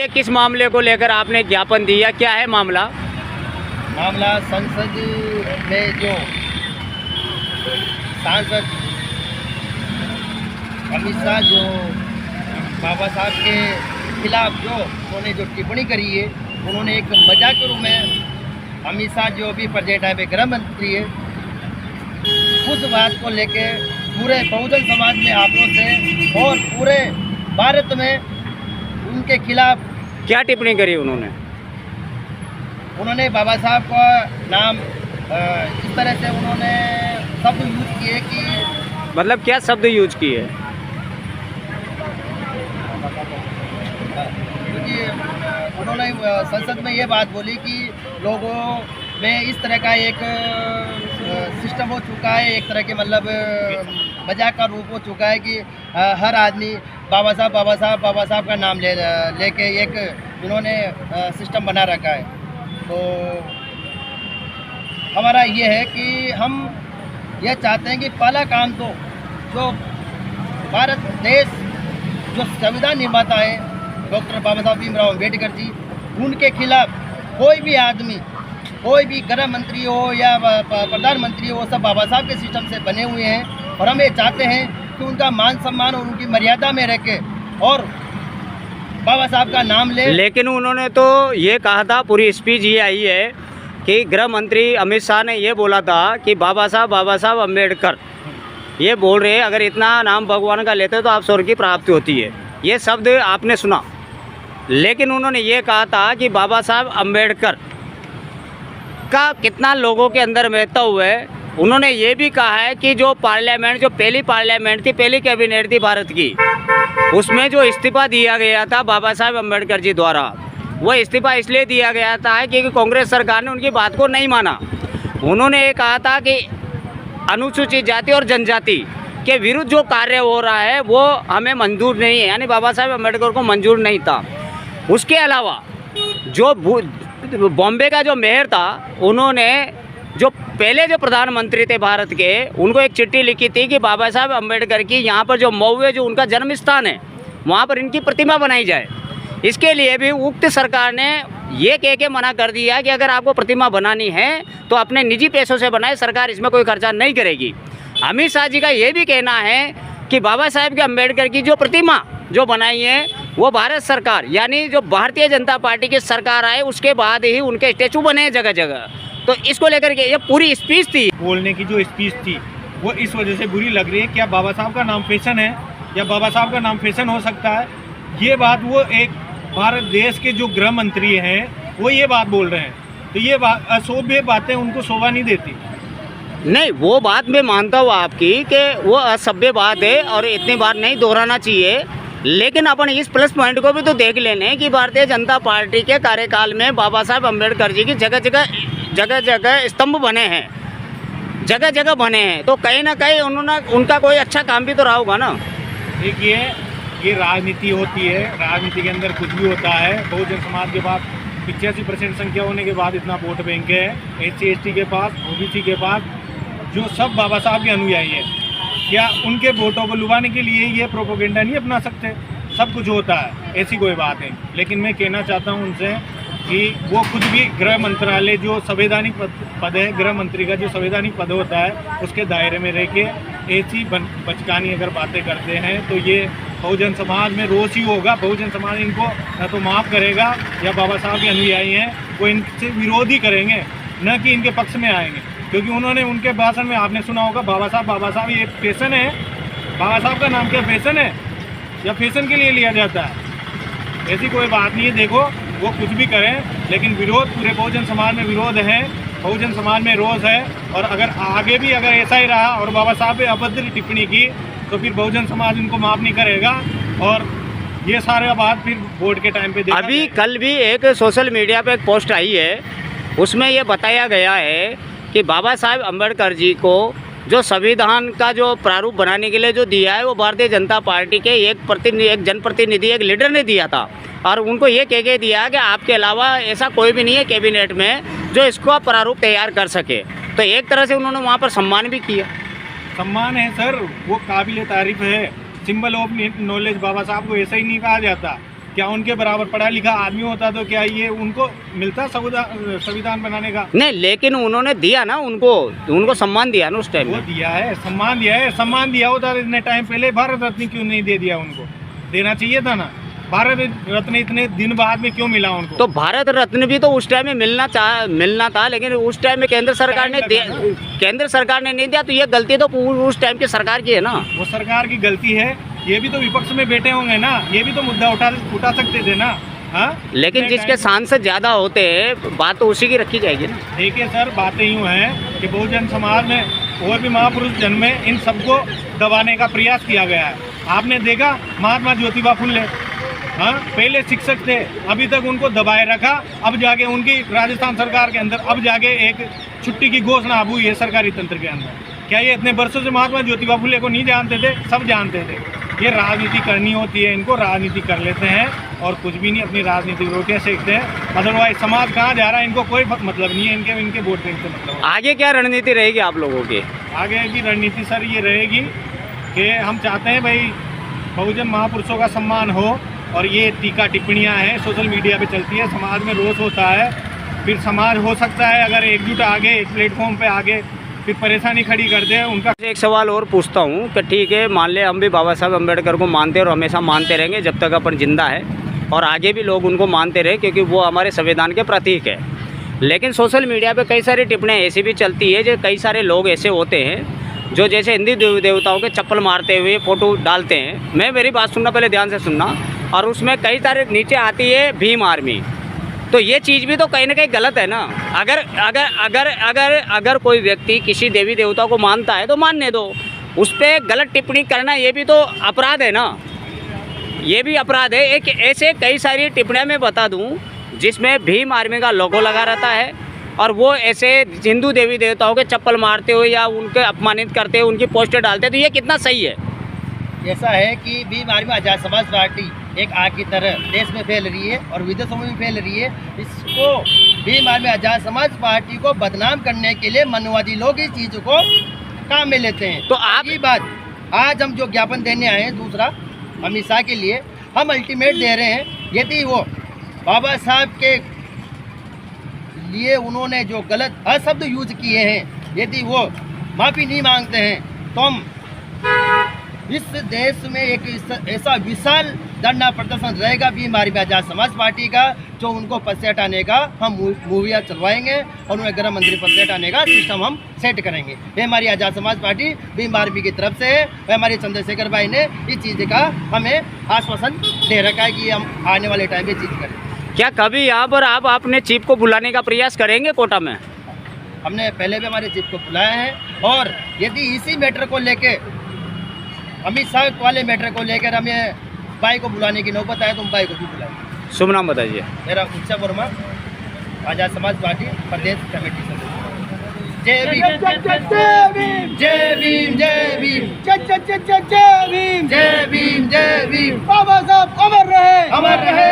ये किस मामले को लेकर आपने ज्ञापन दिया, क्या है मामला? मामला संसद में जो सांसद अमित शाह जो बाबा साहब के खिलाफ जो उन्होंने जो टिप्पणी करी है, उन्होंने एक मजाक के रूप में अमित शाह जो अभी प्रेजेंट है गृह मंत्री है, उस बात को लेके पूरे बहुजन समाज में आक्रोश है और पूरे भारत में उनके खिलाफ क्या टिप्पणी करी उन्होंने? उन्होंने बाबा साहब का नाम इस तरह से उन्होंने शब्द यूज किए कि मतलब क्या शब्द यूज किए? क्योंकि उन्होंने संसद में ये बात बोली कि लोगों में इस तरह का एक सिस्टम हो चुका है, एक तरह के मतलब मजाक का रूप हो चुका है कि हर आदमी बाबा साहब का नाम लेके एक इन्होंने सिस्टम बना रखा है। तो हमारा ये है कि हम ये चाहते हैं कि पहला काम तो जो भारत देश जो संविधान निर्माता है डॉक्टर बाबा साहब भीमराव अम्बेडकर जी, उनके खिलाफ कोई भी आदमी, कोई भी गृह मंत्री हो या प्रधानमंत्री हो, सब बाबा साहब के सिस्टम से बने हुए हैं और हम ये चाहते हैं कि उनका मान सम्मान और उनकी मर्यादा में रह के और बाबा साहब का नाम ले। लेकिन उन्होंने तो ये कहा था, पूरी स्पीच ये आई है कि गृह मंत्री अमित शाह ने ये बोला था कि बाबा साहब अम्बेडकर, ये बोल रहे हैं अगर इतना नाम भगवान का लेते तो आप स्वर्ग की प्राप्ति होती है। ये शब्द आपने सुना, लेकिन उन्होंने ये कहा था कि बाबा साहब अम्बेडकर का कितना लोगों के अंदर महत्व है। उन्होंने ये भी कहा है कि जो पार्लियामेंट, जो पहली पार्लियामेंट थी, पहली कैबिनेट थी भारत की, उसमें जो इस्तीफा दिया गया था बाबा साहब अम्बेडकर जी द्वारा, वो इस्तीफा इसलिए दिया गया था क्योंकि कांग्रेस सरकार ने उनकी बात को नहीं माना। उन्होंने ये कहा था कि अनुसूचित जाति और जनजाति के विरुद्ध जो कार्य हो रहा है वो हमें मंजूर नहीं है, यानी बाबा साहब अम्बेडकर को मंजूर नहीं था। उसके अलावा जो बॉम्बे का जो मेयर था, उन्होंने जो पहले जो प्रधानमंत्री थे भारत के, उनको एक चिट्ठी लिखी थी कि बाबा साहब अम्बेडकर की यहाँ पर जो मऊ है, जो उनका जन्म स्थान है, वहाँ पर इनकी प्रतिमा बनाई जाए। इसके लिए भी उक्त सरकार ने ये कह के मना कर दिया कि अगर आपको प्रतिमा बनानी है तो अपने निजी पैसों से बनाए, सरकार इसमें कोई खर्चा नहीं करेगी। अमित शाह जी का ये भी कहना है कि बाबा साहब के अम्बेडकर की जो प्रतिमा जो बनाई है वो भारत सरकार, यानी जो भारतीय जनता पार्टी की सरकार आए उसके बाद ही उनके स्टैचू बने हैं जगह जगह। तो इसको लेकर के ये पूरी स्पीच थी, बोलने की जो स्पीच थी वो इस वजह से बुरी लग रही है। क्या बाबा साहब का नाम फैशन है या बाबा साहब का नाम फैशन हो सकता है? ये बात वो एक भारत देश के जो गृह मंत्री हैं वो ये बात बोल रहे हैं, तो ये बात असभ्य बातें उनको शोभा नहीं देती। नहीं, वो बात मैं मानता हूँ आपकी कि वो असभ्य बात है और इतनी बार नहीं दोहराना चाहिए, लेकिन अपन इस प्लस पॉइंट को भी तो देख लेने कि भारतीय जनता पार्टी के कार्यकाल में बाबा साहब अम्बेडकर जी की जगह जगह स्तंभ बने हैं, जगह जगह बने हैं, तो कहीं ना कहीं उन्होंने उनका कोई अच्छा काम भी तो रहा होगा ना। देखिए, ये राजनीति होती है, राजनीति के अंदर कुछ भी होता है। बहुजन समाज के पास 85% संख्या होने के बाद इतना वोट बैंक है, SC/ST के पास, OBC के पास, जो सब बाबा साहब के अनुयायी है। क्या उनके वोटों को लुभाने के लिए ये प्रोपोगेंडा नहीं अपना सकते? सब कुछ होता है, ऐसी कोई बात है। लेकिन मैं कहना चाहता हूँ उनसे कि वो खुद भी गृह मंत्रालय जो संवैधानिक पद है, गृह मंत्री का जो संवैधानिक पद होता है, उसके दायरे में रह के ऐसी बचकानी अगर बातें करते हैं तो ये बहुजन समाज में रोष ही होगा। बहुजन समाज इनको न तो माफ़ करेगा या बाबा साहब के अनुयायी हैं वो इनसे विरोध ही करेंगे, न कि इनके पक्ष में आएंगे। क्योंकि उन्होंने उनके भाषण में आपने सुना होगा बाबा साहब ये फैशन है। बाबा साहब का नाम क्या फैशन है या फैशन के लिए लिया जाता है? ऐसी कोई बात नहीं है। देखो, वो कुछ भी करें, लेकिन विरोध पूरे बहुजन समाज में विरोध है, बहुजन समाज में रोष है। और अगर आगे भी अगर ऐसा ही रहा और बाबा साहब पे अभद्र टिप्पणी की तो फिर बहुजन समाज इनको माफ़ नहीं करेगा और ये सारे बात फिर वोट के टाइम पे देखा अभी कल भी एक सोशल मीडिया पे एक पोस्ट आई है, उसमें ये बताया गया है कि बाबा साहब अम्बेडकर जी को जो संविधान का जो प्रारूप बनाने के लिए जो दिया है वो भारतीय जनता पार्टी के एक जनप्रतिनिधि, एक लीडर ने दिया था और उनको ये कह के दिया कि आपके अलावा ऐसा कोई भी नहीं है कैबिनेट में जो इसको प्रारूप तैयार कर सके। तो एक तरह से उन्होंने वहाँ पर सम्मान भी किया। सम्मान है सर, वो काबिल तारीफ है। सिंबल ऑफ नॉलेज बाबा साहब को ऐसा ही नहीं कहा जाता। क्या उनके बराबर पढ़ा लिखा आदमी होता तो क्या ये उनको मिलता संविधान बनाने का? नहीं, लेकिन उन्होंने दिया ना, उनको सम्मान दिया ना उस टाइम वो में। दिया है, सम्मान दिया होता इतने टाइम पहले, भारत रत्न क्यों नहीं दे दिया उनको? देना चाहिए था ना। भारत रत्न इतने दिन बाद में क्यों मिला उनको? तो भारत रत्न भी तो उस टाइम में मिलना था, लेकिन उस टाइम में केंद्र सरकार ने नहीं दिया, तो ये गलती तो उस टाइम की सरकार की है ना। वो सरकार की गलती है, ये भी तो विपक्ष में बैठे होंगे ना, ये भी तो मुद्दा उठा सकते थे ना। हाँ, लेकिन जिसके सांसद ज्यादा होते हैं, बात तो उसी की रखी जाएगी ना। देखिए सर, बातें यूँ हैं कि बहुजन समाज में और भी महापुरुष जन्मे, इन सबको दबाने का प्रयास किया गया है। आपने देखा महात्मा ज्योतिबा फुले, हाँ, पहले शिक्षक थे, अभी तक उनको दबाए रखा, अब जाके उनकी राजस्थान सरकार के अंदर अब जाके एक छुट्टी की घोषणा हुई है सरकारी तंत्र के अंदर। क्या ये इतने वर्षों से महात्मा ज्योतिबा फुले को नहीं जानते थे? सब जानते थे। ये राजनीति करनी होती है, इनको राजनीति कर लेते हैं और कुछ भी नहीं, अपनी राजनीतिक रोटियाँ सेकते हैं। अदरवाइज समाज कहाँ जा रहा है इनको कोई मतलब नहीं है, इनके वोट बैंक से मतलब। आगे क्या रणनीति रहेगी आप लोगों की? आगे की रणनीति सर ये रहेगी कि हम चाहते हैं भाई बहुजन महापुरुषों का सम्मान हो, और ये टीका टिप्पणियां हैं सोशल मीडिया पे चलती है, समाज में रोष होता है, फिर समाज हो सकता है अगर एकजुट आगे एक प्लेटफॉर्म पे आगे फिर परेशानी खड़ी कर दे उनका। एक सवाल और पूछता हूँ कि ठीक है, मान ले हम भी बाबा साहब अम्बेडकर को मानते हैं और हमेशा मानते रहेंगे जब तक अपन जिंदा है, और आगे भी लोग उनको मानते रहे क्योंकि वो हमारे संविधान के प्रतीक है। लेकिन सोशल मीडिया पे कई सारी टिप्पणियाँ ऐसी भी चलती है, जो कई सारे लोग ऐसे होते हैं जो जैसे हिंदी देवताओं के चप्पल मारते हुए फ़ोटो डालते हैं। मेरी बात सुनना, पहले ध्यान से सुनना, और उसमें कई सारे नीचे आती है भीम आर्मी। तो ये चीज़ भी तो कहीं ना कहीं गलत है ना। अगर अगर अगर अगर अगर कोई व्यक्ति किसी देवी देवता को मानता है तो मानने दो, उस पर गलत टिप्पणी करना ये भी तो अपराध है ना, ये भी अपराध है। एक ऐसे कई सारी टिप्पणियाँ मैं बता दूं जिसमें भीम आर्मी का लोगो लगा रहता है, और वो ऐसे हिंदू देवी देवताओं के चप्पल मारते हुए या उनके अपमानित करते हुए उनकी पोस्टर डालते हैं, तो ये कितना सही है? ऐसा है कि भीम आर्मी आज़ाद समाज पार्टी एक आग की तरह देश में फैल रही है और विदेशों में भी फैल रही है। इसको भीम आर्मी आज़ाद समाज पार्टी को बदनाम करने के लिए मनवादी लोग इस चीज़ को काम में लेते हैं। तो आप ये बात, आज हम जो ज्ञापन देने आए हैं दूसरा अमित शाह के लिए, हम अल्टीमेट दे रहे हैं। यदि वो बाबा साहब के लिए उन्होंने जो गलत शब्द यूज किए हैं, यदि वो माफ़ी नहीं मांगते हैं, तो हम इस देश में एक ऐसा विशाल धरना प्रदर्शन रहेगा भीम आर्मी आज़ाद समाज पार्टी का, जो उनको पद से हटाने का हम मूवियाँ चलवाएंगे और उन्हें गृह मंत्री पद से हटाने का सिस्टम हम सेट करेंगे। ये हमारी आज़ाद समाज पार्टी भीम आर्मी की तरफ से है। वह हमारे चंद्रशेखर भाई ने इस चीज़ का हमें आश्वासन दे रखा है कि हम आने वाले टाइम में चीज़ करें। क्या कभी यहाँ पर आप अपने चीफ को बुलाने का प्रयास करेंगे कोटा में? हमने पहले भी हमारे चीफ को बुलाया है, और यदि इसी मैटर को लेके अमित शाह वाले मैटर को लेकर हमें भाई को बुलाने की नौबत आए तो हम भाई को भी बुलाएंगे। शुभ नाम बताइए। मेरा उत्सव वर्मा, आज़ाद समाज पार्टी प्रदेश कमेटी सदस्य। जय भीम, जय भीम, जय भीम, जय भीम, जय भीम, जय भीम, जय भीम। बाबा साहब अमर रहे, अमर रहे।